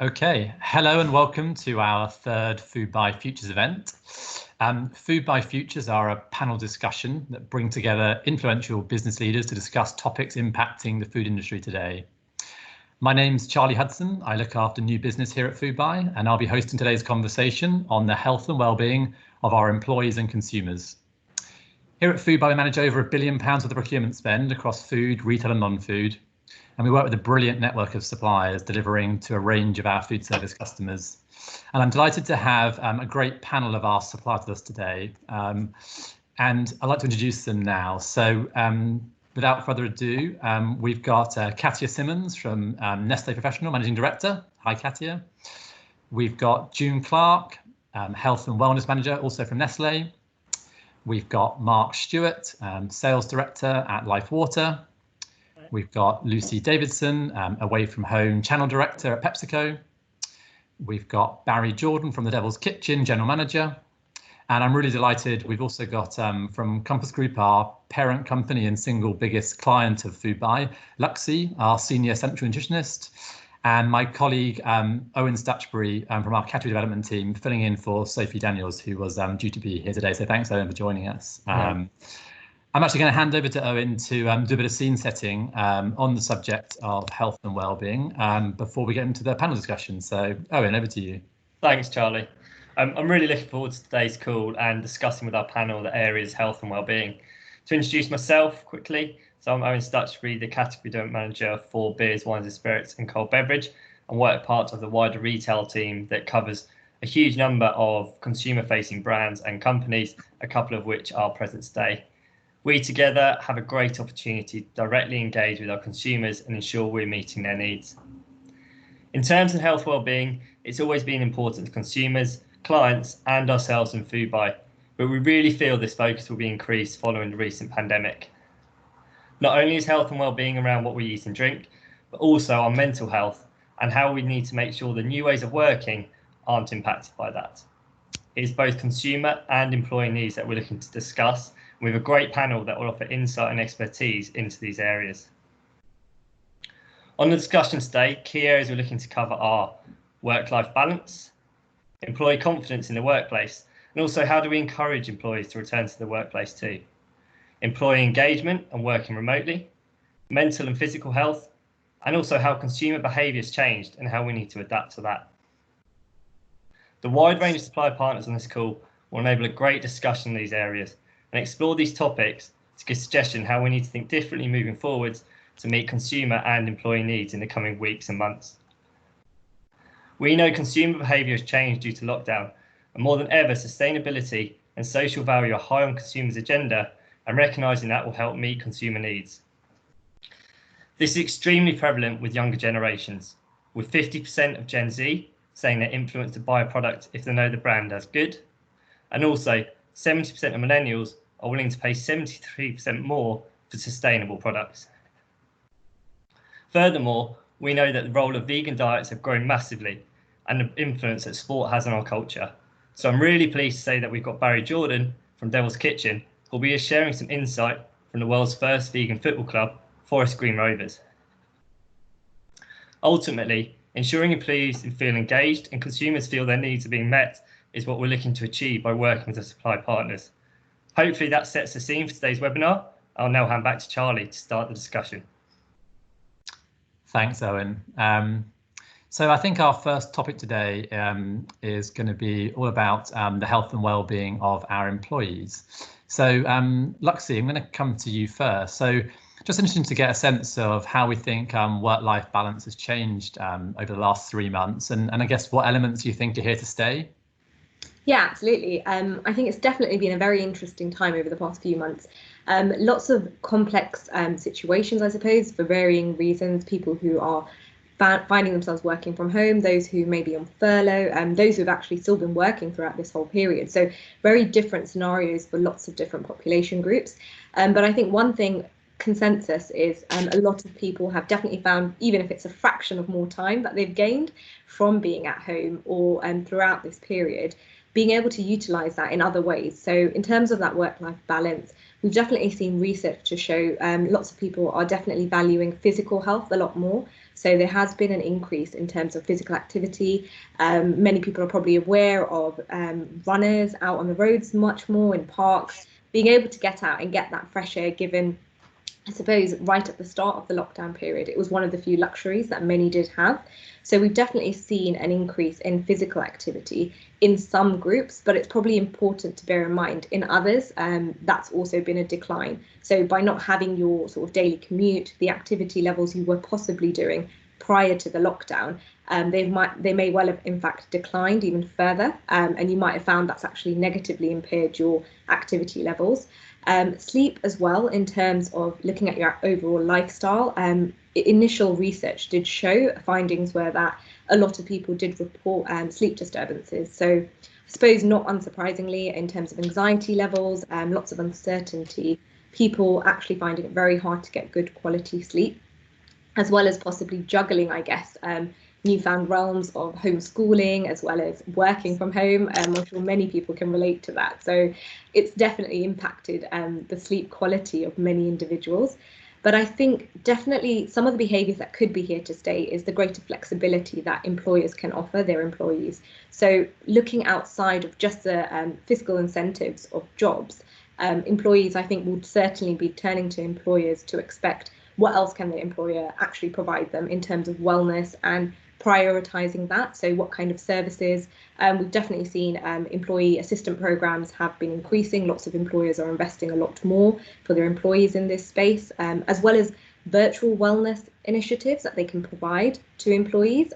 Okay, hello and welcome to our third Foodbuy Futures event. Foodbuy Futures are a panel discussion that bring together influential business leaders to discuss topics impacting the food industry today. My name's Charlie Hudson. I look after new business here at Foodbuy, and I'll be hosting today's conversation on the health and well-being of our employees and consumers. Here at Foodbuy, we manage over £1 billion worth of procurement spend across food, retail and non-food. And we work with a brilliant network of suppliers delivering to a range of our food service customers. And I'm delighted to have a great panel of our suppliers with us today. And I'd like to introduce them now. So without further ado, we've got Katia Simmons from Nestlé Professional, Managing Director. Hi, Katia. We've got June Clark, Health and Wellness Manager, also from Nestlé. We've got Mark Stewart, Sales Director at Life Water. We've got Lucy Davidson, Away From Home Channel Director at PepsiCo. We've got Barry Jordan from The Devil's Kitchen, General Manager. And I'm really delighted, we've also got from Compass Group, our parent company and single biggest client of Foodbuy, Luxy, our Senior Central Nutritionist, and my colleague Owen Stachbury from our category development team, filling in for Sophie Daniels, who was due to be here today. So thanks, Owen, for joining us. I'm actually going to hand over to Owen to do a bit of scene setting on the subject of health and well-being before we get into the panel discussion. So Owen, over to you. Thanks, Charlie. I'm really looking forward to today's call and discussing with our panel the areas health and well-being. To introduce myself quickly, so I'm Owen Stachbury, the category development manager for beers, wines and spirits and cold beverage, and work part of the wider retail team that covers a huge number of consumer-facing brands and companies, a couple of which are present today. We together have a great opportunity to directly engage with our consumers and ensure we're meeting their needs. In terms of health well-being, it's always been important to consumers, clients and ourselves in Foodbuy, but we really feel this focus will be increased following the recent pandemic. Not only is health and well-being around what we eat and drink, but also our mental health and how we need to make sure the new ways of working aren't impacted by that. It is both consumer and employee needs that we're looking to discuss. We have a great panel that will offer insight and expertise into these areas. On the discussion today, key areas we're looking to cover are work-life balance, employee confidence in the workplace, and also how do we encourage employees to return to the workplace too, employee engagement and working remotely, mental and physical health, and also how consumer behaviours changed and how we need to adapt to that. The wide range of supplier partners on this call will enable a great discussion in these areas and explore these topics to give suggestion how we need to think differently moving forwards to meet consumer and employee needs in the coming weeks and months. We know consumer behaviour has changed due to lockdown, and more than ever, sustainability and social value are high on consumers' agenda, and recognising that will help meet consumer needs. This is extremely prevalent with younger generations, with 50% of Gen Z saying they're influenced to buy a product if they know the brand as good, and also 70% of millennials are willing to pay 73% more for sustainable products. Furthermore, we know that the role of vegan diets have grown massively and the influence that sport has on our culture. So I'm really pleased to say that we've got Barry Jordan from Devil's Kitchen, who'll be sharing some insight from the world's first vegan football club, Forest Green Rovers. Ultimately, ensuring employees feel engaged and consumers feel their needs are being met is what we're looking to achieve by working with the supply partners. Hopefully that sets the scene for today's webinar. I'll now hand back to Charlie to start the discussion. Thanks, Owen. So I think our first topic today is going to be all about the health and well-being of our employees. So Luxy, I'm going to come to you first. So just interesting to get a sense of how we think work-life balance has changed over the last 3 months, and I guess what elements you think are here to stay? Yeah, absolutely. I think it's definitely been a very interesting time over the past few months. Lots of complex situations, I suppose, for varying reasons. People who are finding themselves working from home, those who may be on furlough, those who have actually still been working throughout this whole period. So very different scenarios for lots of different population groups. But I think one thing consensus is a lot of people have definitely found, even if it's a fraction of more time that they've gained from being at home or throughout this period, being able to utilise that in other ways. So in terms of that work-life balance, we've definitely seen research to show lots of people are definitely valuing physical health a lot more. So there has been an increase in terms of physical activity. Many people are probably aware of runners out on the roads much more, in parks, being able to get out and get that fresh air, given, I suppose, right at the start of the lockdown period, it was one of the few luxuries that many did have. So we've definitely seen an increase in physical activity in some groups, but it's probably important to bear in mind in others, that's also been a decline. So by not having your sort of daily commute, the activity levels you were possibly doing prior to the lockdown, they may well have in fact declined even further, and you might have found that's actually negatively impaired your activity levels. Sleep as well, in terms of looking at your overall lifestyle. Initial research did show, findings were that a lot of people did report sleep disturbances. So I suppose not unsurprisingly, in terms of anxiety levels, lots of uncertainty, people actually finding it very hard to get good quality sleep, as well as possibly juggling, I guess, newfound realms of homeschooling as well as working from home. I'm sure many people can relate to that. So it's definitely impacted the sleep quality of many individuals. But I think definitely some of the behaviours that could be here to stay is the greater flexibility that employers can offer their employees. So looking outside of just the fiscal incentives of jobs, employees, I think, will certainly be turning to employers to expect what else can the employer actually provide them in terms of wellness and prioritising that. So what kind of services? We've definitely seen employee assistant programs have been increasing. Lots of employers are investing a lot more for their employees in this space, as well as virtual wellness initiatives that they can provide to employees.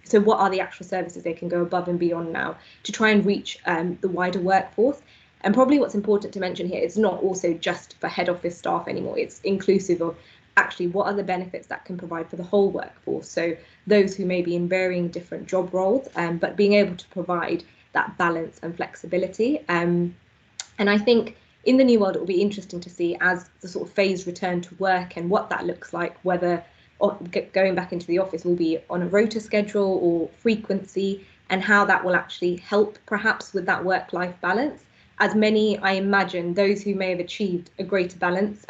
So what are the actual services they can go above and beyond now to try and reach the wider workforce? And probably what's important to mention here, it's not also just for head office staff anymore. It's inclusive of actually what are the benefits that can provide for the whole workforce. So those who may be in varying different job roles, but being able to provide that balance and flexibility. And I think in the new world, it will be interesting to see as the sort of phased return to work and what that looks like, whether going back into the office will be on a rota schedule or frequency, and how that will actually help perhaps with that work-life balance. As many, I imagine, those who may have achieved a greater balance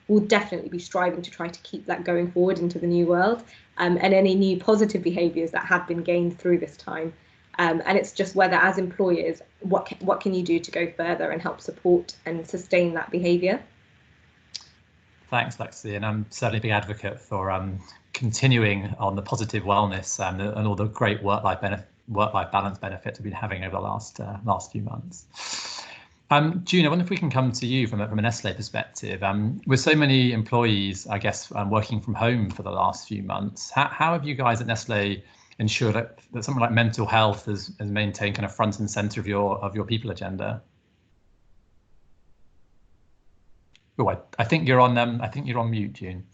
will definitely be striving to try to keep that going forward into the new world, and any new positive behaviours that have been gained through this time. And it's just whether, as employers, what can you do to go further and help support and sustain that behaviour? Thanks, Lexi, and I'm certainly a big advocate for continuing on the positive wellness and all the great work-life balance benefits we've been having over the last few months. June, I wonder if we can come to you from a Nestlé perspective. With so many employees, I guess, working from home for the last few months, how have you guys at Nestlé ensured that something like mental health has maintained kind of front and centre of your people agenda? Oh, I think you're on. I think you're on mute, June.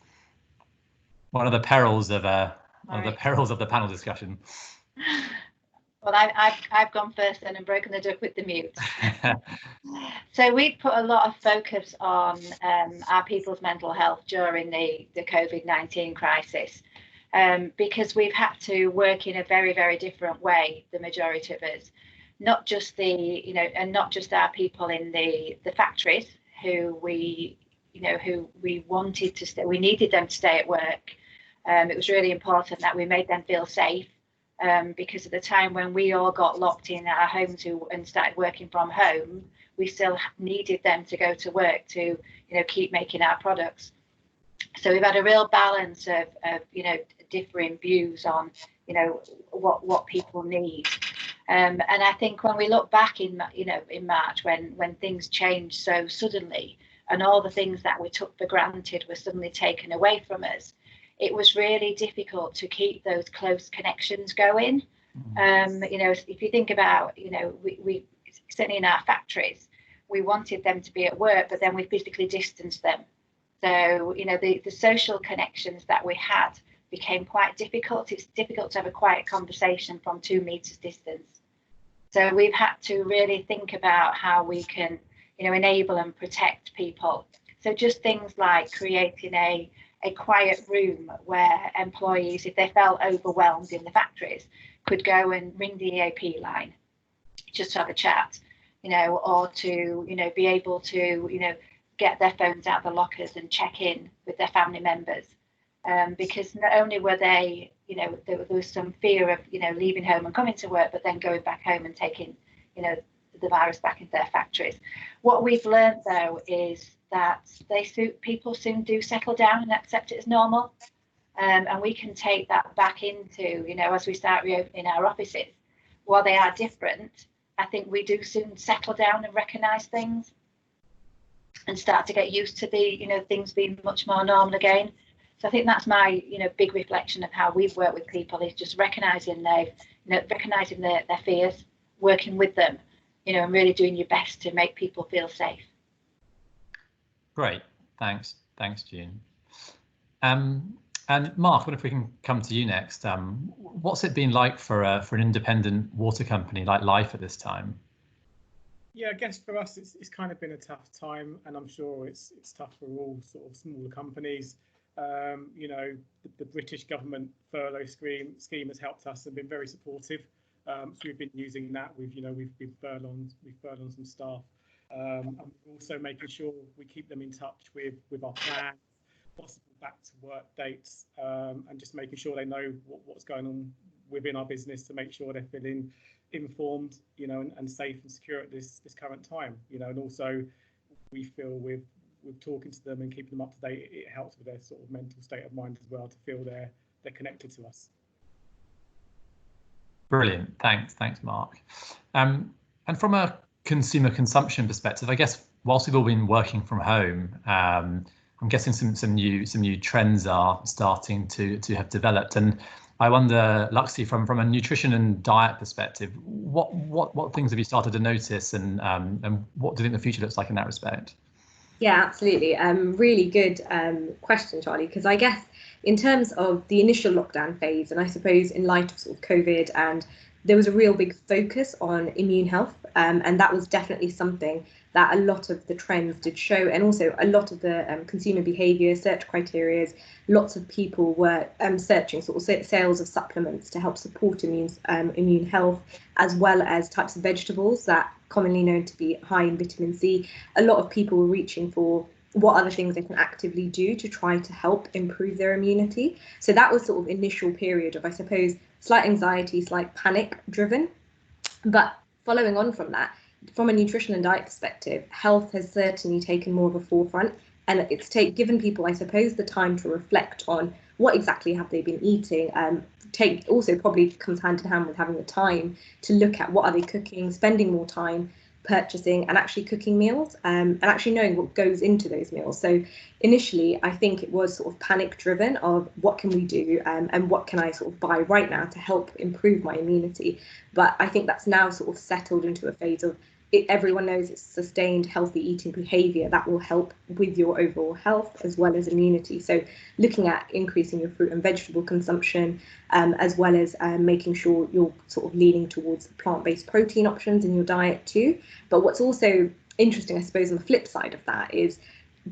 One of the perils of the panel discussion. Well, I've gone first then and broken the duck with the mute. So we put a lot of focus on our people's mental health during the COVID-19 crisis, because we've had to work in a very, very different way, the majority of us, not just and not just our people in the factories who we wanted to stay, we needed them to stay at work. It was really important that we made them feel safe. Because at the time when we all got locked in our homes and started working from home, we still needed them to go to work to, keep making our products. So we've had a real balance of differing views on, what people need. And I think when we look back in March, when things changed so suddenly and all the things that we took for granted were suddenly taken away from us, it was really difficult to keep those close connections going. If you think about, we certainly in our factories, we wanted them to be at work, but then we physically distanced them. So, the social connections that we had became quite difficult. It's difficult to have a quiet conversation from 2 meters distance. So we've had to really think about how we can, enable and protect people. So just things like creating a quiet room where employees, if they felt overwhelmed in the factories, could go and ring the EAP line just to have a chat, or to, be able to, get their phones out of the lockers and check in with their family members, because not only were they, there was some fear of, leaving home and coming to work, but then going back home and taking, the virus back into their factories. What we've learned though is that people soon do settle down and accept it as normal, and we can take that back into, as we start reopening our offices. While they are different, I think we do soon settle down and recognise things and start to get used to the, things being much more normal again. So I think that's my, big reflection of how we've worked with people, is just recognising recognising their fears, working with them, and really doing your best to make people feel safe. Great, thanks, June. And Mark, I wonder if we can come to you next. What's it been like for an independent water company like Life at this time? Yeah, I guess for us it's kind of been a tough time, and I'm sure it's tough for all sort of smaller companies. The British government furlough scheme has helped us and been very supportive. So we've been using that. We've furloughed some staff, and we're also making sure we keep them in touch with our plans, possible back to work dates, and just making sure they know what's going on within our business, to make sure they're feeling informed, and safe and secure at this current time, and also we feel with talking to them and keeping them up to date, it helps with their sort of mental state of mind as well, to feel they're connected to us. Brilliant, thanks Mark. And from a consumer consumption perspective, I guess whilst we've all been working from home, I'm guessing some new trends are starting to have developed, and I wonder, Luxie, from a nutrition and diet perspective, what things have you started to notice, and what do you think the future looks like in that respect? Yeah, absolutely. Really good question, Charlie, because I guess in terms of the initial lockdown phase, and I suppose in light of sort of COVID, and there was a real big focus on immune health, and that was definitely something that a lot of the trends did show, and also a lot of the consumer behaviour search criteria. Lots of people were searching sort of sales of supplements to help support immune health, as well as types of vegetables that commonly known to be high in vitamin C. A lot of people were reaching for what other things they can actively do to try to help improve their immunity. So that was sort of initial period of, I suppose, slight anxiety, slight panic driven. But following on from that, from a nutrition and diet perspective, health has certainly taken more of a forefront, and it's given people, I suppose, the time to reflect on what exactly have they been eating. Also probably comes hand in hand with having the time to look at what are they cooking, spending more time purchasing and actually cooking meals, and actually knowing what goes into those meals. So initially, I think it was sort of panic driven of what can we do, and what can I sort of buy right now to help improve my immunity. But I think that's now sort of settled into a phase of everyone knows it's sustained healthy eating behaviour that will help with your overall health as well as immunity. So looking at increasing your fruit and vegetable consumption, as well as making sure you're sort of leaning towards plant-based protein options in your diet too. But what's also interesting, I suppose, on the flip side of that is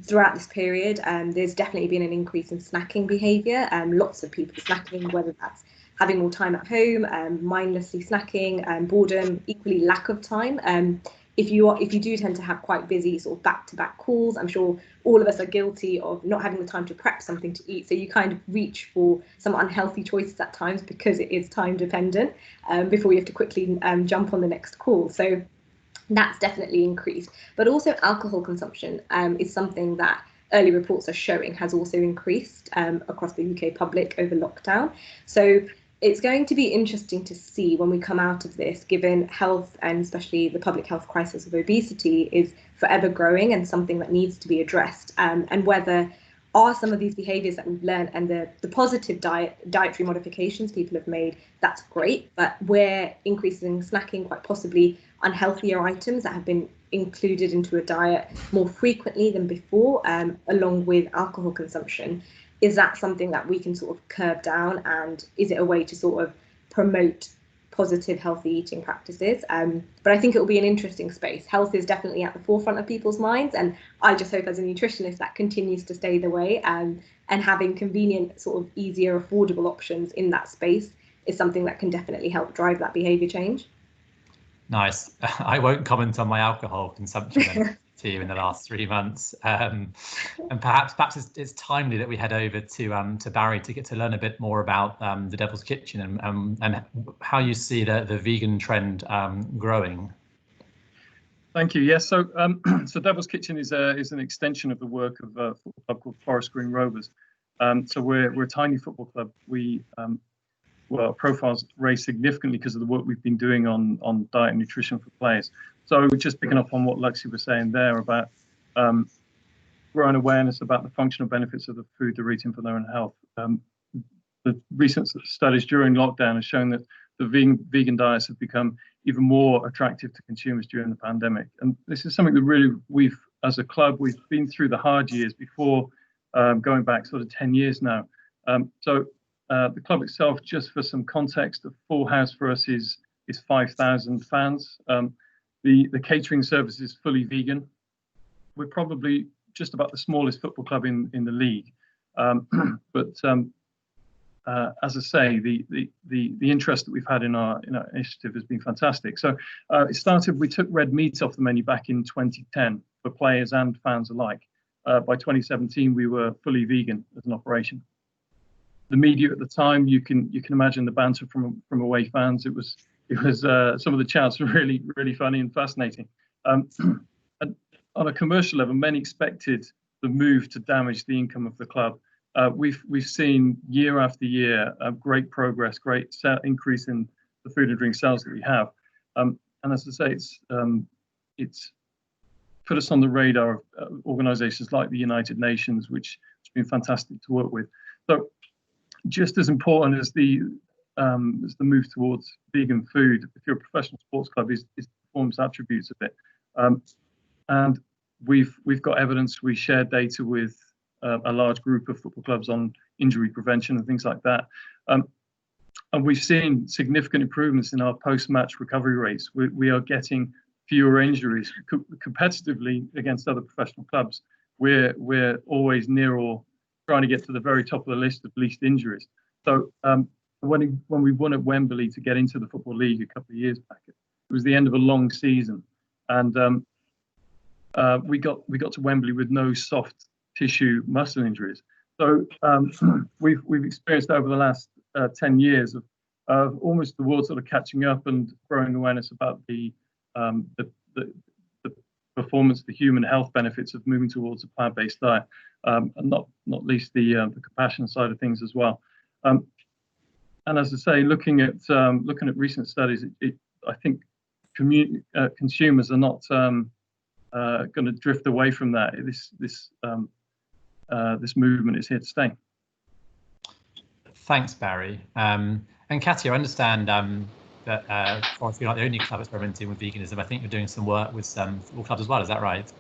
throughout this period, there's definitely been an increase in snacking behaviour. Lots of people snacking, whether that's having more time at home, mindlessly snacking, boredom, equally lack of time. If you do tend to have quite busy sort of back-to-back calls, I'm sure all of us are guilty of not having the time to prep something to eat. So you kind of reach for some unhealthy choices at times because it is time dependent, before you have to quickly jump on the next call. So that's definitely increased. But also alcohol consumption is something that early reports are showing has also increased across the UK public over lockdown. So it's going to be interesting to see when we come out of this, given health and especially the public health crisis of obesity is forever growing and something that needs to be addressed, and whether are some of these behaviours that we've learned and the positive dietary modifications people have made, that's great, but we're increasing snacking, quite possibly unhealthier items that have been included into a diet more frequently than before, along with alcohol consumption. Is that something that we can sort of curb down, and is it a way to sort of promote positive healthy eating practices? But I think it will be an interesting space. Health is definitely at the forefront of people's minds, and I just hope as a nutritionist that continues to stay the way, and having convenient, sort of easier, affordable options in that space is something that can definitely help drive that behaviour change. Nice. I won't comment on my alcohol consumption. to you in the last 3 months, and perhaps it's timely that we head over to Barry to get to learn a bit more about the Devil's Kitchen and how you see the vegan trend growing. Thank you. Yes, so so Devil's Kitchen is an extension of the work of a football club called Forest Green Rovers. So we're a tiny football club. Well, our profiles raised significantly because of the work we've been doing on diet and nutrition for players. So just picking up on what Luxie was saying there about growing awareness about the functional benefits of the food they're eating for their own health. The recent studies during lockdown have shown that the vegan diets have become even more attractive to consumers during the pandemic. And this is something that really as a club, we've been through the hard years before, going back sort of 10 years now. The club itself, just for some context, a full house for us is 5,000 fans. The catering service is fully vegan. We're probably just about the smallest football club in the league. As I say, the interest that we've had in our initiative has been fantastic. So it started, we took red meat off the menu back in 2010 for players and fans alike. By 2017, we were fully vegan as an operation. The media at the time, you can imagine the banter from away fans. It was some of the chats were really funny and fascinating. And on a commercial level, many expected the move to damage the income of the club. We've seen year after year great progress, great increase in the food and drink sales that we have, and as I say, it's put us on the radar of organisations like the United Nations, which has been fantastic to work with. So, just as important as the move towards vegan food, if you're a professional sports club, is the performance attributes of it, and we've got evidence. We share data with a large group of football clubs on injury prevention and things like that. And we've seen significant improvements in our post-match recovery rates. We are getting fewer injuries competitively against other professional clubs. We're always near or trying to get to the very top of the list of least injuries. So when we won at Wembley to get into the Football League a couple of years back, it was the end of a long season. And we got to Wembley with no soft tissue muscle injuries. So we've experienced over the last 10 years of almost the world sort of catching up and growing awareness about the performance, the human health benefits of moving towards a plant-based diet, and not least the compassion side of things as well. And as I say, looking at recent studies, I think consumers are not going to drift away from that. This movement is here to stay. Thanks, Barry. And Katia, I understand that Forest, you're not the only club experimenting with veganism. I think you're doing some work with some football clubs as well. Is that right?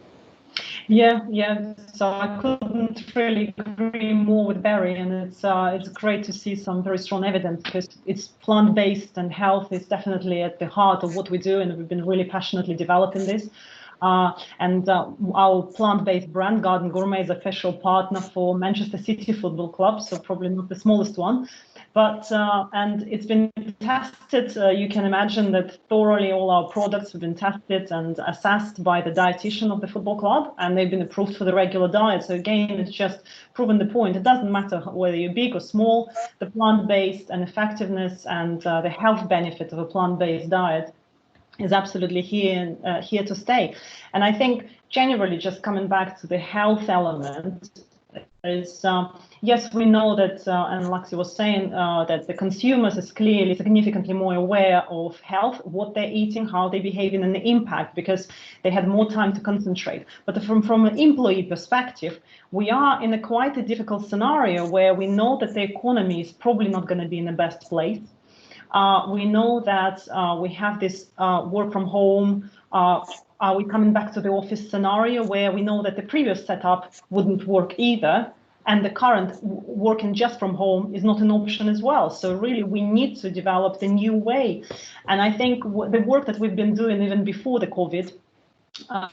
Yeah. So I couldn't really agree more with Barry, and it's great to see some very strong evidence, because it's plant-based and health is definitely at the heart of what we do, and we've been really passionately developing this. And our plant-based brand, Garden Gourmet, is official partner for Manchester City Football Club, so probably not the smallest one. But and it's been tested. You can imagine that thoroughly all our products have been tested and assessed by the dietitian of the football club, and they've been approved for the regular diet. So again, it's just proven the point. It doesn't matter whether you're big or small, the plant-based and effectiveness and the health benefit of a plant-based diet is absolutely here to stay. And I think generally, just coming back to the health element, is yes, we know that, and Luxie was saying that the consumers is clearly significantly more aware of health, what they're eating, how they're behaving, and the impact, because they had more time to concentrate. But from an employee perspective, we are in quite a difficult scenario where we know that the economy is probably not going to be in the best place. We know that we have this work from home. Are we coming back to the office scenario where we know that the previous setup wouldn't work either, and the current working just from home is not an option as well? So really, we need to develop the new way. And I think the work that we've been doing even before the COVID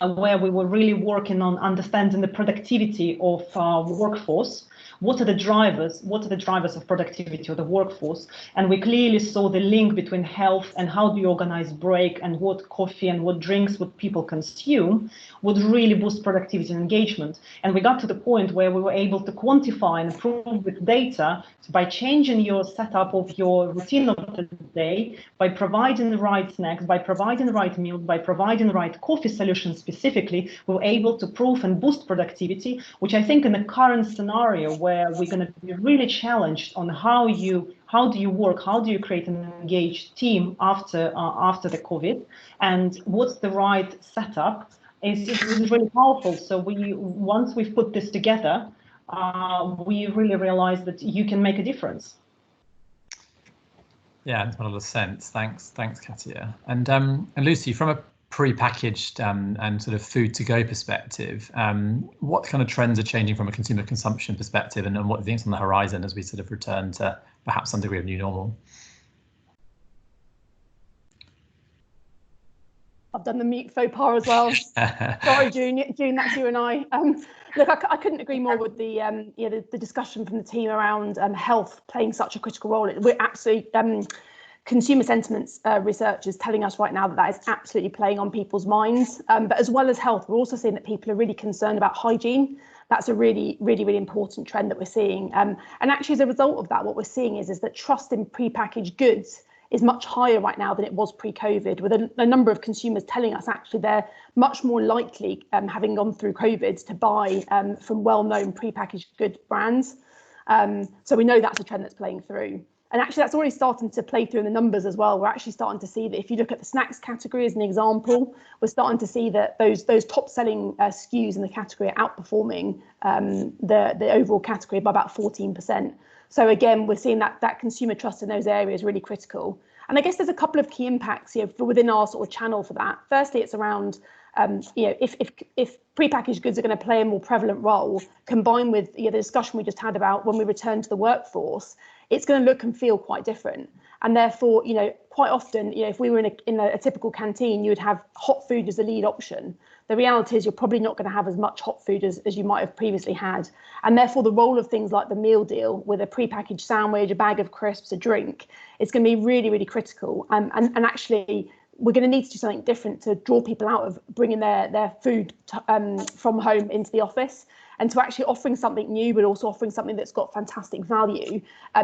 where we were really working on understanding the productivity of our workforce. What are the drivers? What are the drivers of productivity of the workforce? And we clearly saw the link between health and how do you organize break and what coffee and what drinks would people consume would really boost productivity and engagement. And we got to the point where we were able to quantify and prove with data by changing your setup of your routine of the day, by providing the right snacks, by providing the right meal, by providing the right coffee solution specifically, we were able to prove and boost productivity, which I think in the current scenario where we're going to be really challenged on how do you work, how do you create an engaged team after the COVID, and what's the right setup is really powerful. So once we've put this together, we really realized that you can make a difference. Yeah, it's a lot of sense. Thanks, Katia. And Lucy, from a pre-packaged and sort of food to go perspective, what kind of trends are changing from a consumer consumption perspective, and what do you think is on the horizon as we sort of return to perhaps some degree of new normal? I've done the mute faux pas as well. Sorry, June, that's you and I. Look, I couldn't agree more with the discussion from the team around health playing such a critical role. We're absolutely consumer sentiments research is telling us right now that is absolutely playing on people's minds. But as well as health, we're also seeing that people are really concerned about hygiene. That's a really important trend that we're seeing. And actually, as a result of that, what we're seeing is that trust in prepackaged goods is much higher right now than it was pre-COVID, with a number of consumers telling us actually they're much more likely, having gone through COVID, to buy from well-known prepackaged good brands. So we know that's a trend that's playing through. And actually, that's already starting to play through in the numbers as well. We're actually starting to see that if you look at the snacks category as an example, we're starting to see that those top selling SKUs in the category are outperforming the overall category by about 14%. So again, we're seeing that consumer trust in those areas really critical. And I guess there's a couple of key impacts within our sort of channel for that. Firstly, it's around if prepackaged goods are going to play a more prevalent role, combined with the discussion we just had about when we return to the workforce, it's going to look and feel quite different. And therefore, quite often, if we were in a typical canteen, you would have hot food as the lead option. The reality is you're probably not going to have as much hot food as you might have previously had. And therefore, the role of things like the meal deal with a prepackaged sandwich, a bag of crisps, a drink, is going to be really, really critical. And actually, we're going to need to do something different to draw people out of bringing their food from home into the office, and to actually offering something new, but also offering something that's got fantastic value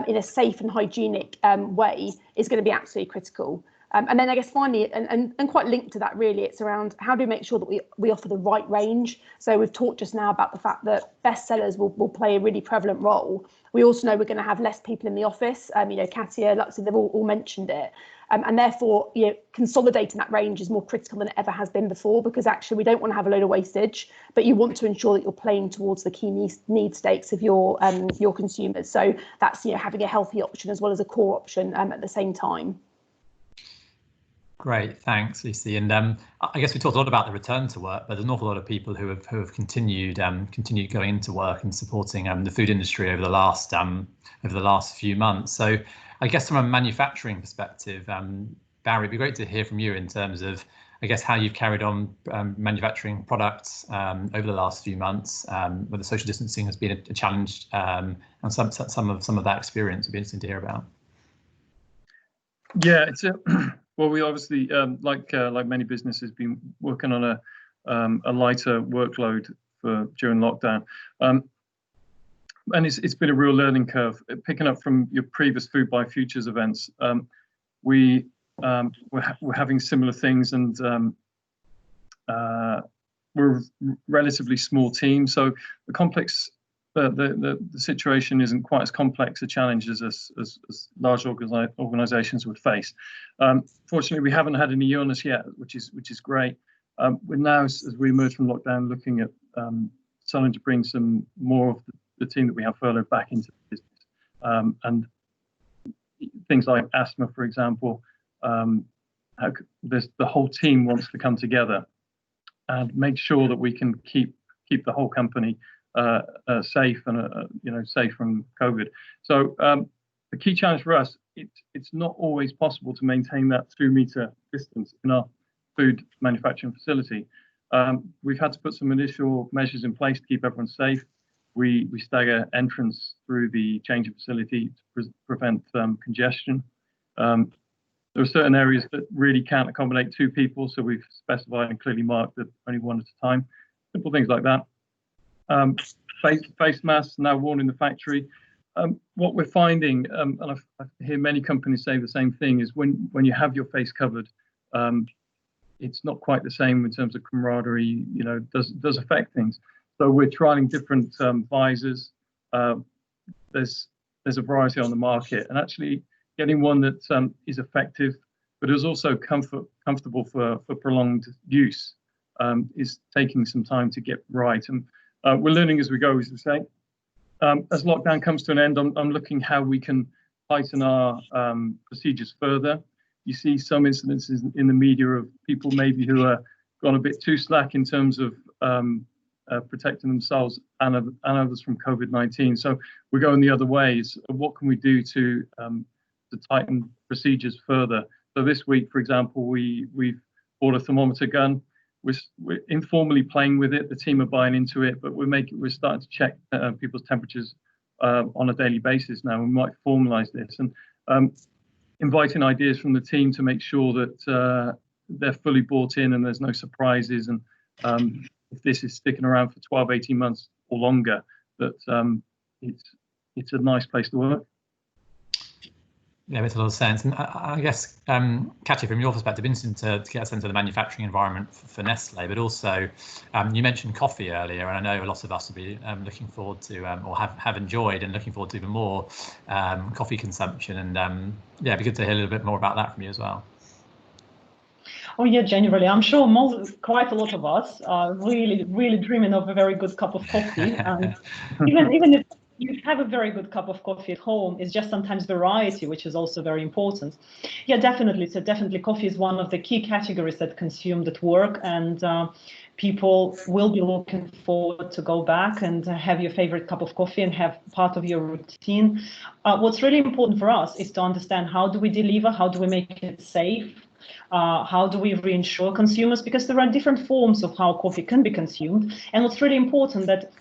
in a safe and hygienic way is going to be absolutely critical. And then I guess finally, and quite linked to that really, it's around how do we make sure that we offer the right range. So we've talked just now about the fact that bestsellers will play a really prevalent role. We also know we're going to have less people in the office. Katia, Luxie, they've all mentioned it. And therefore, consolidating that range is more critical than it ever has been before, because actually we don't want to have a load of wastage, but you want to ensure that you're playing towards the key need states of your consumers. So that's having a healthy option as well as a core option at the same time. Great, thanks, Lucy. And I guess we talked a lot about the return to work, but there's an awful lot of people who have continued going into work and supporting the food industry over the last few months. So I guess from a manufacturing perspective, Barry, it'd be great to hear from you in terms of, I guess, how you've carried on manufacturing products over the last few months, where the social distancing has been a challenge, and some of that experience would be interesting to hear about. Yeah, well, we obviously, like many businesses, been working on a lighter workload during lockdown, and it's been a real learning curve. Picking up from your previous Foodbuy Futures events, we're having similar things, and we're a relatively small team, so the complex. The situation isn't quite as complex a challenge as large organisations would face. Fortunately, we haven't had any illness yet, which is great. We're now, as we emerge from lockdown, looking at starting to bring some more of the team that we have furloughed back into the business, and things like asthma, for example. The whole team wants to come together and make sure that we can keep the whole company safe and safe from COVID. So the key challenge for us, it's not always possible to maintain that 2 meter distance in our food manufacturing facility. We've had to put some initial measures in place to keep everyone safe. We stagger entrance through the changing facility to prevent congestion. There are certain areas that really can't accommodate 2 people, so we've specified and clearly marked that only 1 at a time. Simple things like that. Face masks now worn in the factory. What we're finding, and I hear many companies say the same thing, is when you have your face covered, it's not quite the same in terms of camaraderie. You know, does affect things. So we're trialing different visors. There's a variety on the market, and actually getting one that is effective, but is also comfortable for prolonged use is taking some time to get right. And we're learning as we go, as we say. As lockdown comes to an end, I'm looking how we can tighten our procedures further. You see some incidences in the media of people maybe who are gone a bit too slack in terms of protecting themselves and others from COVID-19. So we're going the other ways. What can we do to tighten procedures further? So this week, for example, we've bought a thermometer gun. We're informally playing with it. The team are buying into it, but we're starting to check people's temperatures on a daily basis now. We might formalize this and inviting ideas from the team to make sure that they're fully bought in and there's no surprises. And if this is sticking around for 12, 18 months or longer, that it's a nice place to work. Yeah, makes a lot of sense. And I guess, Katya, from your perspective, interesting to get a sense of the manufacturing environment for Nestlé, but also you mentioned coffee earlier, and I know a lot of us will be looking forward to, or have enjoyed and looking forward to even more coffee consumption. And yeah, it'd be good to hear a little bit more about that from you as well. Oh yeah, generally, I'm sure quite a lot of us are really dreaming of a very good cup of coffee. And even if you have a very good cup of coffee at home, it's just sometimes variety, which is also very important. Yeah, definitely. So definitely coffee is one of the key categories that consumed at work, and people will be looking forward to go back and have your favorite cup of coffee and have part of your routine. What's really important for us is to understand how do we deliver, how do we make it safe, how do we reassure consumers, because there are different forms of how coffee can be consumed. And what's really important that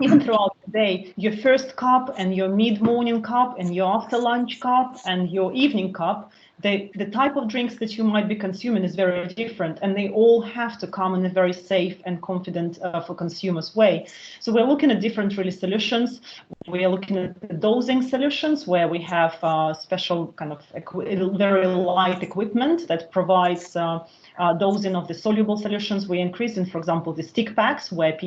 even throughout the day, your first cup and your mid-morning cup and your after-lunch cup and your evening cup, the type of drinks that you might be consuming is very different, and they all have to come in a very safe and confident for consumers way. So we're looking at different really solutions. We are looking at the dosing solutions where we have special kind of very light equipment that provides dosing of the soluble solutions. We increase in, for example, the stick packs where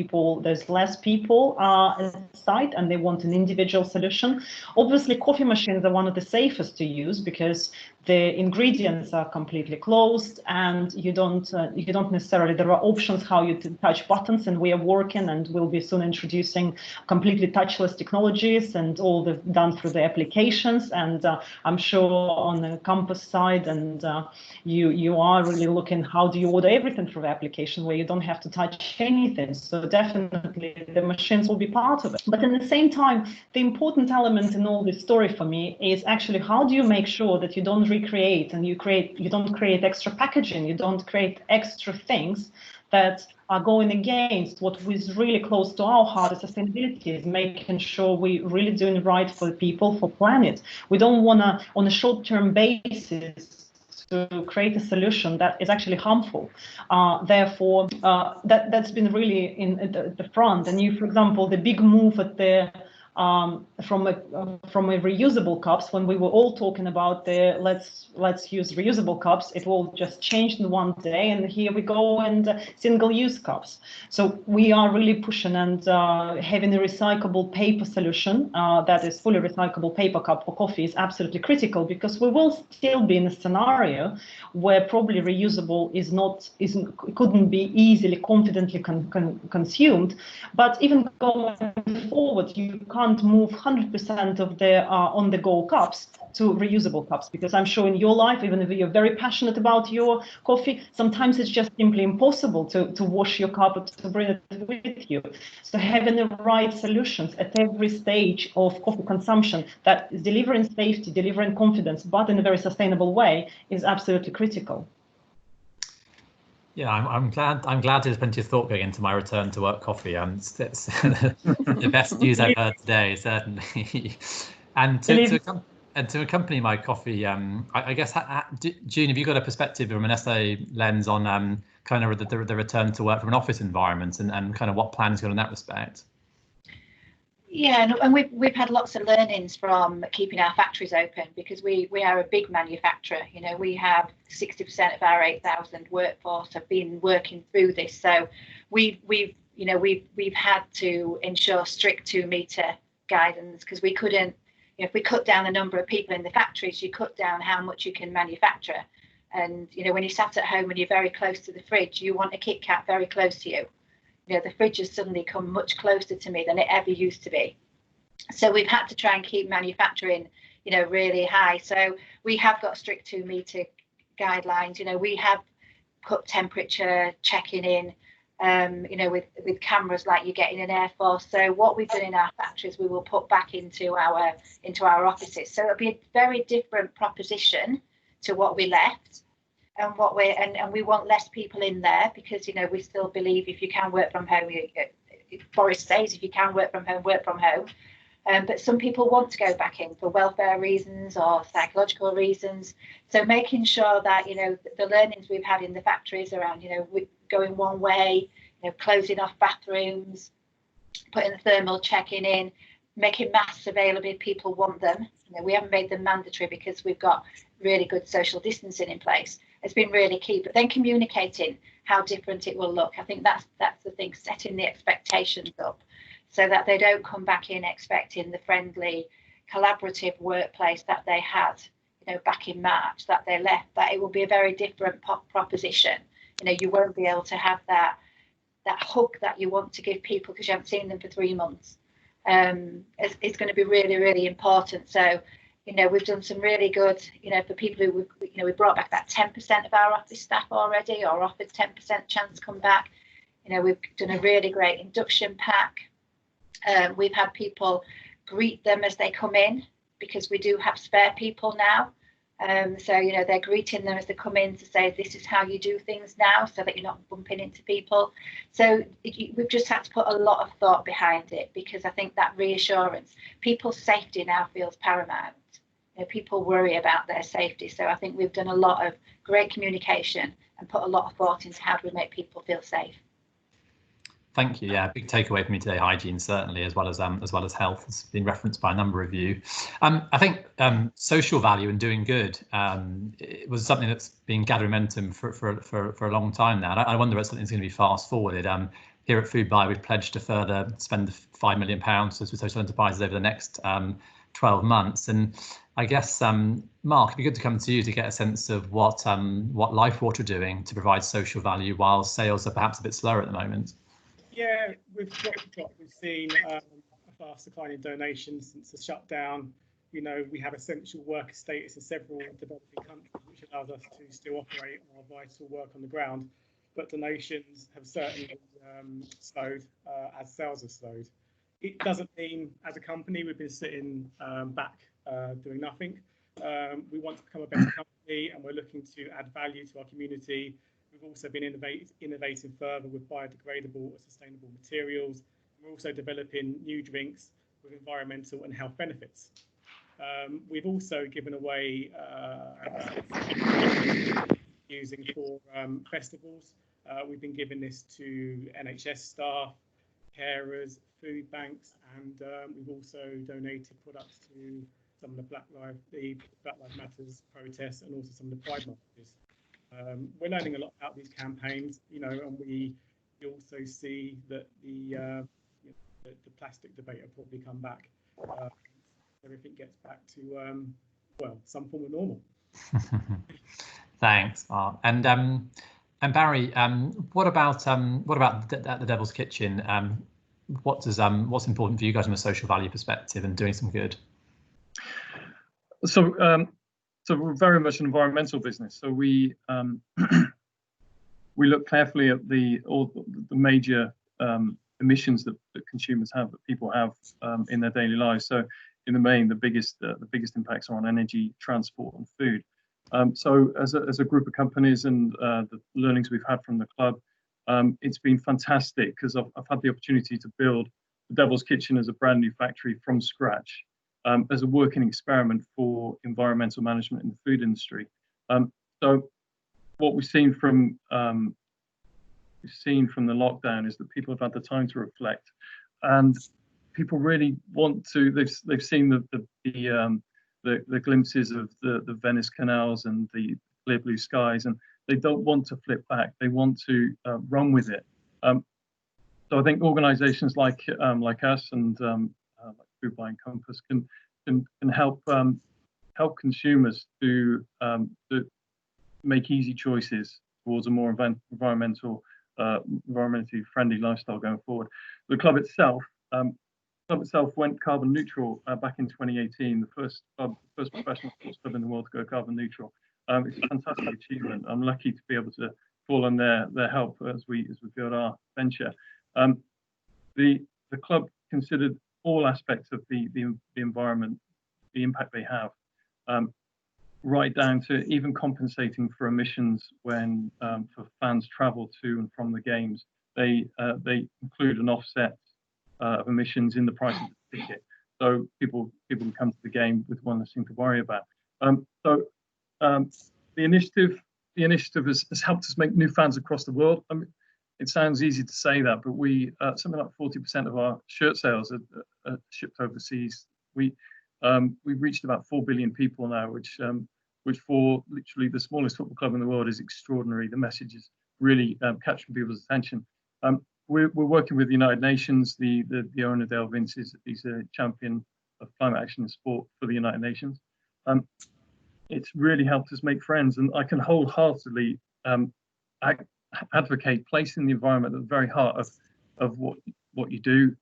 there's less people at site and they want an individual solution. Obviously, coffee machines are one of the safest to use because the ingredients are completely closed and you don't necessarily, there are options how you touch buttons, and we are working and we'll be soon introducing completely touchless technologies and all done through the applications. And I'm sure on the campus side, and you are really looking how do you order everything through the application where you don't have to touch anything. So definitely the machines will be part of it. But at the same time, the important element in all this story for me is actually how do you make sure that you don't recreate and you don't create extra packaging, you don't create extra things that are going against what was really close to our heart as sustainability, is making sure we're really doing right for the people, for planet. We don't want to, on a short-term basis, to create a solution that is actually harmful. Therefore, that's been really in the front. And you, for example, the big move at the from a reusable cups, when we were all talking about the let's use reusable cups, it all just changed in one day, and here we go, and single-use cups. So we are really pushing and having a recyclable paper solution that is fully recyclable paper cup for coffee is absolutely critical, because we will still be in a scenario where probably reusable couldn't be easily confidently consumed. But even going forward, you can't move 100% of the on-the-go cups to reusable cups, because I'm sure in your life, even if you're very passionate about your coffee, sometimes it's just simply impossible to wash your cup or to bring it with you. So having the right solutions at every stage of coffee consumption that is delivering safety, delivering confidence, but in a very sustainable way, is absolutely critical. Yeah, I'm glad there's plenty of thought going into my return to work coffee. It's the best news I've heard today, certainly. And to accompany my coffee, I guess, June, have you got a perspective from an Nestlé lens on kind of the return to work from an office environment and kind of what plans you got in that respect? Yeah, and we've had lots of learnings from keeping our factories open, because we are a big manufacturer. You know, we have 60% of our 8,000 workforce have been working through this. So we've had to ensure strict 2-meter guidance, because we couldn't, you know, if we cut down the number of people in the factories, you cut down how much you can manufacture. And you know, when you sat at home and you're very close to the fridge, you want a Kit Kat very close to you. You know, the fridge has suddenly come much closer to me than it ever used to be. So we've had to try and keep manufacturing, you know, really high. So we have got strict 2-meter guidelines. You know, we have put temperature checking in, you know, with cameras like you get in an Air Force. So what we've done in our factories, we will put back into our offices. So it'll be a very different proposition to what we left. And and we want less people in there, because you know, we still believe if you can work from home, Boris says if you can work from home, work from home. But some people want to go back in for welfare reasons or psychological reasons. So making sure that, you know, the learnings we've had in the factories around, you know, going one way, you know, closing off bathrooms, putting the thermal checking in, making masks available if people want them. You know, we haven't made them mandatory because we've got really good social distancing in place. It's been really key. But then communicating how different it will look. I think that's the thing, setting the expectations up so that they don't come back in expecting the friendly, collaborative workplace that they had, you know, back in March, that they left, that it will be a very different proposition. You know, you won't be able to have that hug that you want to give people because you haven't seen them for 3 months. It's going to be really, really important. So, you know, we've done some really good, you know, for people who, you know, we brought back about 10% of our office staff already, or offered 10% chance to come back. You know, we've done a really great induction pack. We've had people greet them as they come in, because we do have spare people now. So, you know, they're greeting them as they come in to say, this is how you do things now, so that you're not bumping into people. So we've just had to put a lot of thought behind it, because I think that reassurance, people's safety now feels paramount. You know, people worry about their safety. So I think we've done a lot of great communication and put a lot of thought into how do we make people feel safe. Thank you. Yeah, big takeaway for me today, hygiene certainly, as well as health. It's been referenced by a number of you. I think social value and doing good it was something that's been gathering momentum for a long time now. And I wonder if something's going to be fast forwarded. Here at Foodbuy, we've pledged to further spend £5 million with social enterprises over the next 12 months. And I guess, Mark, it'd be good to come to you to get a sense of what LifeWater are doing to provide social value while sales are perhaps a bit slower at the moment. Yeah, we've seen a fast decline in donations since the shutdown. You know, we have essential worker status in several developing countries, which allows us to still operate our vital work on the ground. But donations have certainly slowed as sales have slowed. It doesn't mean, as a company, we've been sitting back doing nothing. We want to become a better company, and we're looking to add value to our community. We've also been innovating further with biodegradable or sustainable materials. We're also developing new drinks with environmental and health benefits. We've also given away using for festivals. We've been giving this to NHS staff, carers, food banks, and we've also donated products to some of the Black Lives Matters protests and also some of the Pride marches. We're learning a lot about these campaigns, you know, and we also see that the plastic debate will probably come back. Everything gets back to some form of normal. Thanks, Mark. And Barry, what about the Devil's Kitchen? What's important for you guys from a social value perspective and doing some good? So we're very much an environmental business. So we we look carefully at all the major emissions that consumers have, that people have in their daily lives. So in the main, the biggest impacts are on energy, transport, and food. So as a group of companies and the learnings we've had from the club, it's been fantastic because I've had the opportunity to build the Devil's Kitchen as a brand new factory from scratch, as a working experiment for environmental management in the food industry. So what we've seen from the lockdown is that people have had the time to reflect, and people really want to. They've seen the glimpses of the Venice canals and the clear blue skies, and they don't want to flip back. They want to run with it. So I think organisations like us and like Foodbuy and Compass can help consumers to make easy choices towards a more environmentally friendly lifestyle going forward. The club itself went carbon neutral back in 2018, the first professional sports club in the world to go carbon neutral. It's a fantastic achievement. I'm lucky to be able to fall on their help as we build our venture. The club considered all aspects of the environment, the impact they have, right down to even compensating for emissions when for fans travel to and from the games. They include an offset of emissions in the price of the ticket, so people can come to the game with one less thing to worry about. The initiative has helped us make new fans across the world. I mean, it sounds easy to say that, but we something like 40% of our shirt sales are shipped overseas. We've reached about 4 billion people now, which for literally the smallest football club in the world is extraordinary. The message is really capturing people's attention. We're working with the United Nations. The owner, Dale Vince, he's a champion of climate action in sport for the United Nations. It's really helped us make friends, and I can wholeheartedly advocate placing the environment at the very heart of what you do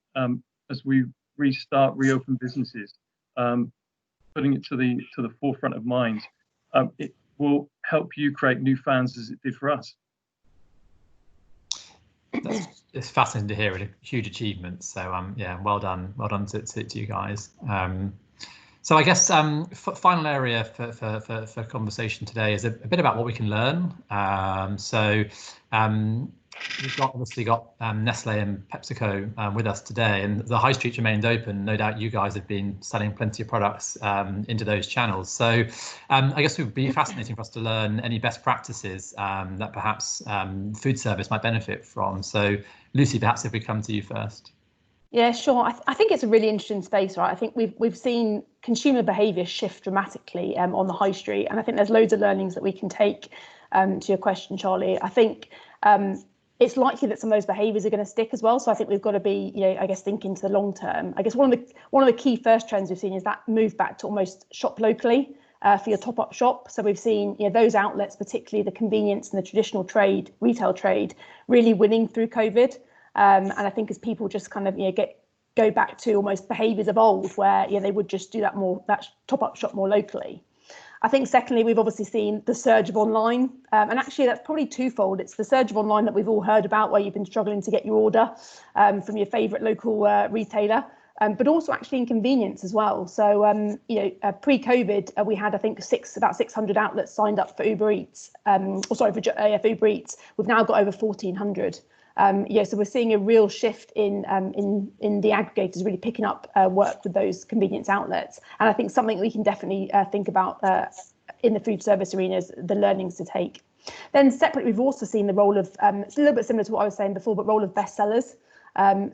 as we reopen businesses, putting it to the forefront of minds. It will help you create new fans as it did for us. It's fascinating to hear. A huge achievement. So yeah, well done to you guys. So I guess final area for conversation today is a bit about what we can learn. We've obviously got Nestlé and PepsiCo with us today, and the high street remained open. No doubt you guys have been selling plenty of products into those channels. So I guess it would be fascinating for us to learn any best practices that perhaps food service might benefit from. So Lucy, perhaps if we come to you first. Yeah, sure. I think it's a really interesting space, right? I think we've seen consumer behaviour shift dramatically on the high street, and I think there's loads of learnings that we can take. To your question, Charlie, I think it's likely that some of those behaviours are going to stick as well. So I think we've got to be, I guess, thinking to the long term. I guess one of the key first trends we've seen is that move back to almost shop locally for your top-up shop. So we've seen those outlets, particularly the convenience and the traditional retail trade, really winning through COVID. And I think as people just kind of go back to almost behaviours of old, where they would just do that top-up shop more locally. I think secondly, we've obviously seen the surge of online, and actually that's probably twofold. It's the surge of online that we've all heard about, where you've been struggling to get your order from your favourite local retailer, but also actually in convenience as well. So pre-COVID, we had I think about 600 outlets signed up for Uber Eats. For Uber Eats. We've now got over 1,400. So we're seeing a real shift in the aggregators really picking up work with those convenience outlets, and I think something we can definitely think about in the food service arena is the learnings to take. Then separately, we've also seen the role of it's a little bit similar to what I was saying before, but role of bestsellers.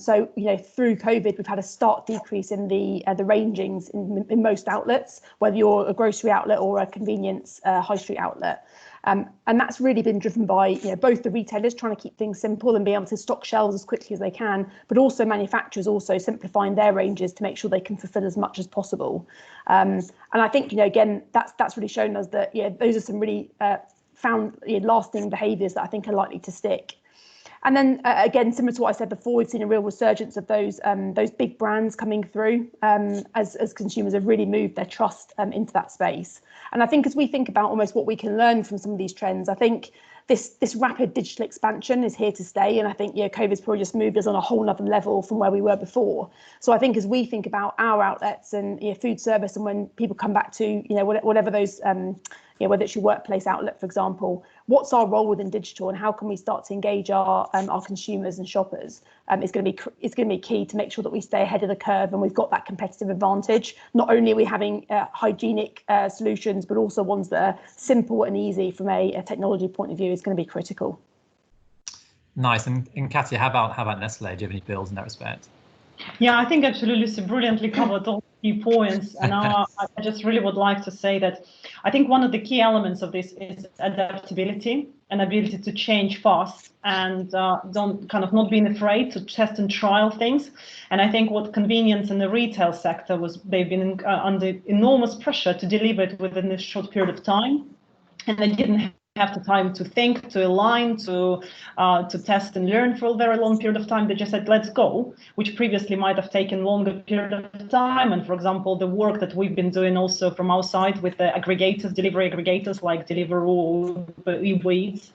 So through COVID, we've had a stark decrease in the rangings in most outlets, whether you're a grocery outlet or a convenience high street outlet. And that's really been driven by both the retailers trying to keep things simple and being able to stock shelves as quickly as they can, but also manufacturers also simplifying their ranges to make sure they can fulfill as much as possible. And I think again that's really shown us that those are some really found lasting behaviours that I think are likely to stick. And then again, similar to what I said before, we've seen a real resurgence of those big brands coming through as consumers have really moved their trust into that space. And I think as we think about almost what we can learn from some of these trends, I think this rapid digital expansion is here to stay. And I think COVID's probably just moved us on a whole nother level from where we were before. So I think as we think about our outlets and food service, and when people come back to whatever those whether it's your workplace outlet, for example, what's our role within digital and how can we start to engage our consumers and shoppers is going to be key to make sure that we stay ahead of the curve and we've got that competitive advantage. Not only are we having hygienic solutions, but also ones that are simple and easy from a technology point of view is going to be critical. Nice. And Katya, how about Nestlé? Do you have any builds in that respect? Yeah, I think actually Lucy brilliantly covered all key points, and I just really would like to say that I think one of the key elements of this is adaptability and ability to change fast and not being afraid to test and trial things. And I think what convenience in the retail sector they've been under enormous pressure to deliver it within a short period of time, and they didn't have the time to think, to align, to test and learn for a very long period of time. They just said, let's go, which previously might have taken longer period of time. And for example, the work that we've been doing also from our side with the aggregators, delivery aggregators like Deliveroo, Uber Eats,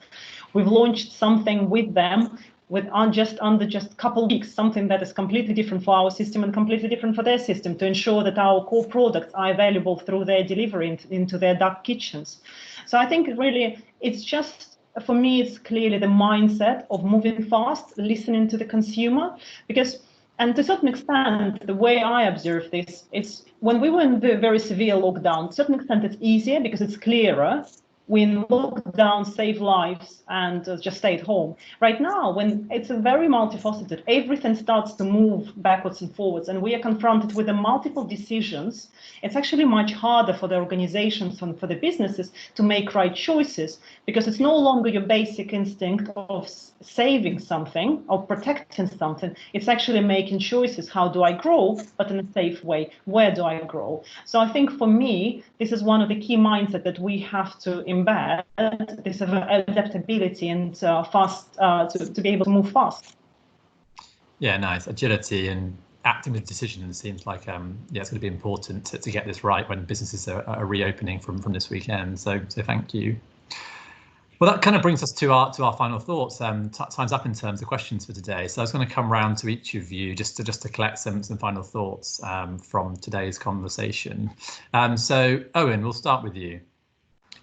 we've launched something with them with just a couple of weeks, something that is completely different for our system and completely different for their system, to ensure that our core products are available through their delivery into their dark kitchens. So I think really it's just, for me, it's clearly the mindset of moving fast, listening to the consumer, and to a certain extent, the way I observe this is when we were in the very severe lockdown, to a certain extent it's easier because it's clearer. When lockdown save lives and just stay at home. Right now, when it's a very multifaceted, everything starts to move backwards and forwards, and we are confronted with the multiple decisions. It's actually much harder for the organizations and for the businesses to make right choices, because it's no longer your basic instinct of saving something or protecting something. It's actually making choices. How do I grow, but in a safe way? Where do I grow? So I think for me, this is one of the key mindset that we have to embed, this adaptability and fast to be able to move fast. Yeah, nice. Agility and acting with decisions seems like it's going to be important to get this right when businesses are reopening from this weekend. So thank you. Well, that kind of brings us to our final thoughts. Time's up in terms of questions for today. So I was going to come round to each of you just to collect some final thoughts from today's conversation. So Owen, we'll start with you.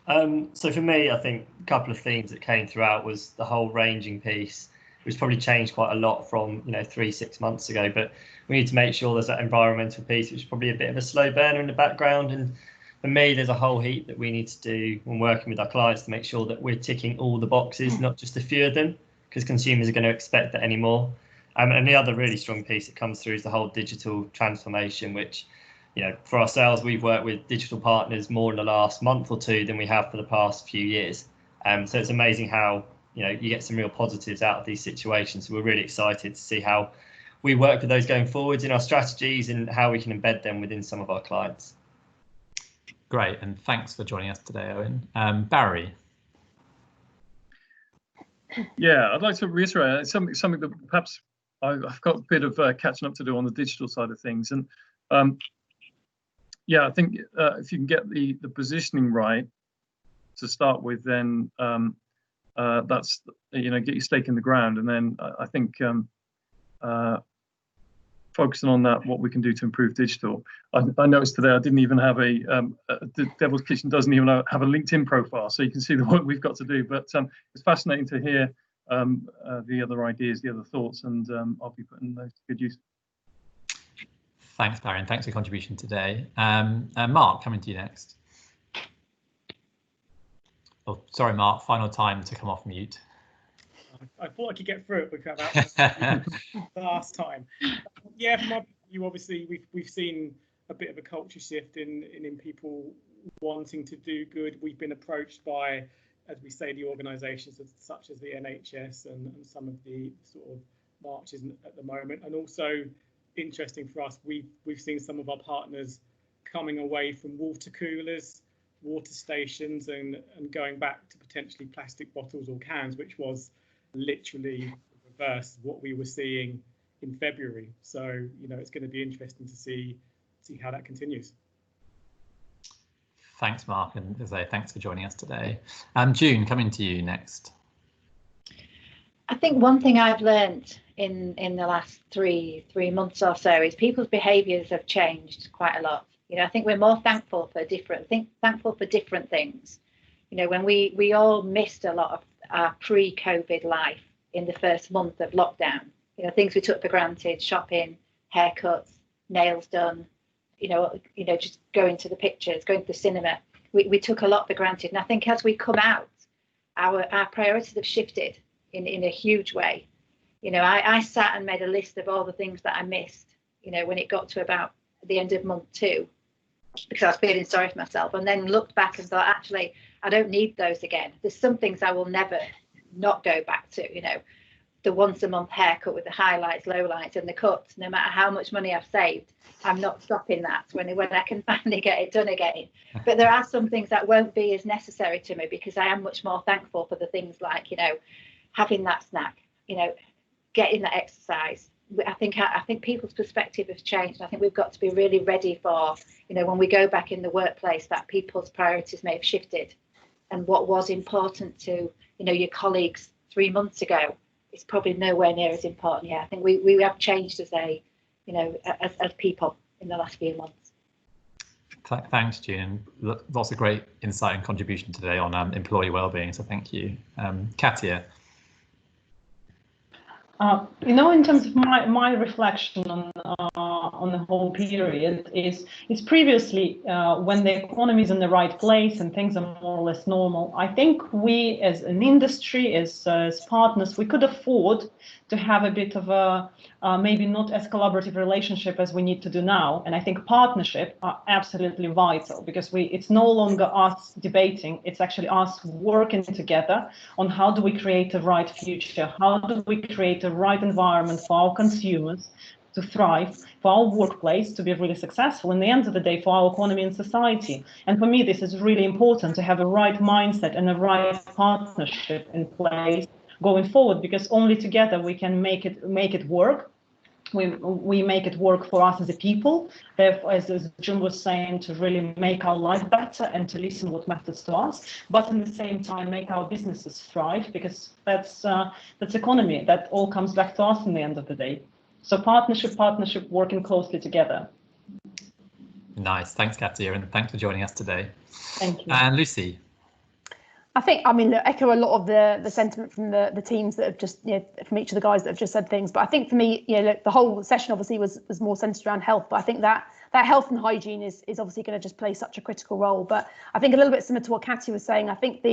So for me, I think a couple of themes that came throughout was the whole ranging piece, which probably changed quite a lot from 3-6 months ago. But we need to make sure there's that environmental piece, which is probably a bit of a slow burner in the background. And for me, there's a whole heap that we need to do when working with our clients to make sure that we're ticking all the boxes, not just a few of them, because consumers are going to expect that anymore. And the other really strong piece that comes through is the whole digital transformation, which for ourselves, we've worked with digital partners more in the last month or two than we have for the past few years. So it's amazing how you get some real positives out of these situations. So we're really excited to see how we work with those going forwards in our strategies and how we can embed them within some of our clients. Great, and thanks for joining us today, Owen. Barry. Yeah, I'd like to reiterate something that perhaps I've got a bit of catching up to do on the digital side of things. And I think if you can get the positioning right to start with, then that's get your stake in the ground, and then I think focusing on that, what we can do to improve digital. I noticed today I didn't even have the Devil's Kitchen doesn't even have a LinkedIn profile, so you can see the work we've got to do. But it's fascinating to hear the other ideas, the other thoughts, and I'll be putting those to good use. Thanks, Barry, and thanks for your contribution today. Mark, coming to you next. Oh, sorry, Mark, final time to come off mute. I thought I could get through it without last time. Yeah, from you obviously we've seen a bit of a culture shift in people wanting to do good. We've been approached by, as we say, the organisations such as the NHS and some of the sort of marches at the moment, and also interesting for us, we've seen some of our partners coming away from water coolers, water stations, and going back to potentially plastic bottles or cans, which was literally reverse what we were seeing in February. So it's going to be interesting to see how that continues. Thanks, Mark, and as I say, thanks for joining us today. June, coming to you next. I think one thing I've learned in the last three months or so is people's behaviours have changed quite a lot. I think we're more thankful for different things. You know, when we all missed a lot of our pre-COVID life in the first month of lockdown, you know, things we took for granted, shopping, haircuts, nails done, you know, just going to the pictures, going to the cinema. We took a lot for granted. And I think as we come out, our priorities have shifted in a huge way. You know, I sat and made a list of all the things that I missed, you know, when it got to about the end of month 2, because I was feeling sorry for myself, and then looked back and thought, actually, I don't need those again. There's some things I will never not go back to, you know, the once a month haircut with the highlights, lowlights and the cuts. No matter how much money I've saved, I'm not stopping that when I can finally get it done again. But there are some things that won't be as necessary to me, because I am much more thankful for the things like, you know, having that snack, you know, getting that exercise. I think people's perspective has changed. I think we've got to be really ready for, you know, when we go back in the workplace, that people's priorities may have shifted, and what was important to, you know, your colleagues 3 months ago is probably nowhere near as important. Yeah, I think we have changed as you know, as people in the last few months. Thanks, Jean. Lots of great insight and contribution today on employee wellbeing. So thank you, Katia. You know, in terms of my reflection on the whole period is previously when the economy is in the right place and things are more or less normal, I think we as an industry, as partners, we could afford to have a bit of a maybe not as collaborative relationship as we need to do now. And I think partnership are absolutely vital, because it's no longer us debating, it's actually us working together on how do we create a right future, how do we create a right environment for our consumers to thrive, for our workplace to be really successful, in the end of the day, for our economy and society. And for me, this is really important, to have a right mindset and a right partnership in place going forward, because only together we can make it work. We make it work for us as a people, therefore, as Jim was saying, to really make our life better and to listen what matters to us, but in the same time make our businesses thrive, because that's economy. That all comes back to us in the end of the day. So partnership, working closely together. Nice, thanks, Katia, and thanks for joining us today. Thank you. And Lucy. I mean, echo a lot of the sentiment from the teams that have just, you know, from each of the guys that have just said things. But I think for me, you know, the whole session obviously was more centered around health. But I think that health and hygiene is obviously going to just play such a critical role. But I think a little bit similar to what Katia was saying, I think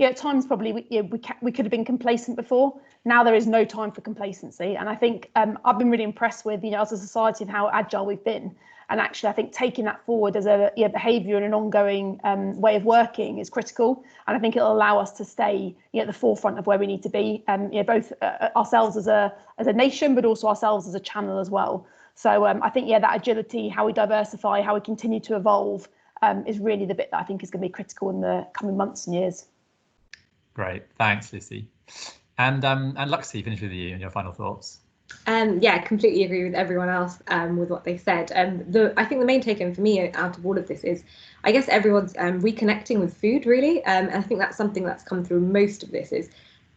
at times probably we could have been complacent before. Now there is no time for complacency. And I think I've been really impressed with, you know, as a society, of how agile we've been. And actually, I think taking that forward as a behaviour and an ongoing way of working is critical. And I think it'll allow us to stay, you know, at the forefront of where we need to be, you know, both ourselves as a nation, but also ourselves as a channel as well. So I think, that agility, how we diversify, how we continue to evolve is really the bit that I think is going to be critical in the coming months and years. Great, thanks, Lucy. And Luxie, finish with you and your final thoughts. Yeah, completely agree with everyone else with what they said. I think the main take-home for me out of all of this is, I guess everyone's reconnecting with food, really. And I think that's something that's come through most of this, is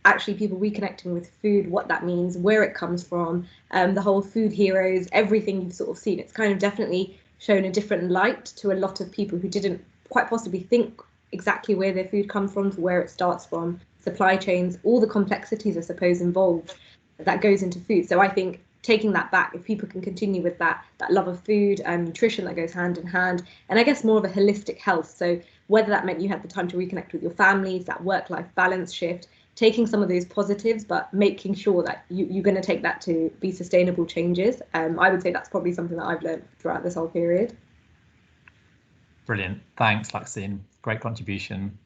actually people reconnecting with food, what that means, where it comes from, the whole food heroes, everything you've sort of seen. It's kind of definitely shown a different light to a lot of people who didn't quite possibly think exactly where their food comes from, where it starts from, supply chains, all the complexities, I suppose, involved that goes into food. So I think taking that back, if people can continue with that love of food and nutrition that goes hand in hand, and I guess more of a holistic health. So whether that meant you had the time to reconnect with your families, that work-life balance shift, taking some of those positives, but making sure that you're going to take that to be sustainable changes. I would say that's probably something that I've learned throughout this whole period. Brilliant. Thanks, Luxine. Great contribution.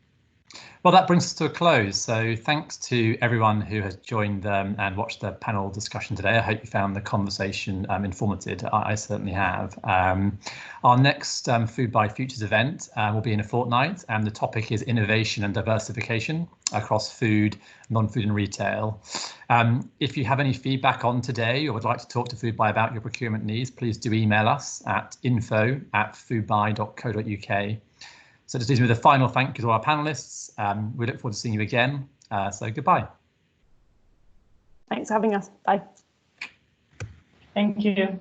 Well, that brings us to a close. So thanks to everyone who has joined and watched the panel discussion today. I hope you found the conversation informative. I certainly have. Our next Foodbuy Futures event will be in a fortnight, and the topic is innovation and diversification across food, non-food and retail. If you have any feedback on today or would like to talk to Foodbuy about your procurement needs, please do email us at info@foodbuy.co.uk. So just leaves me with a final thank you to our panelists. We look forward to seeing you again. So goodbye. Thanks for having us. Bye. Thank you.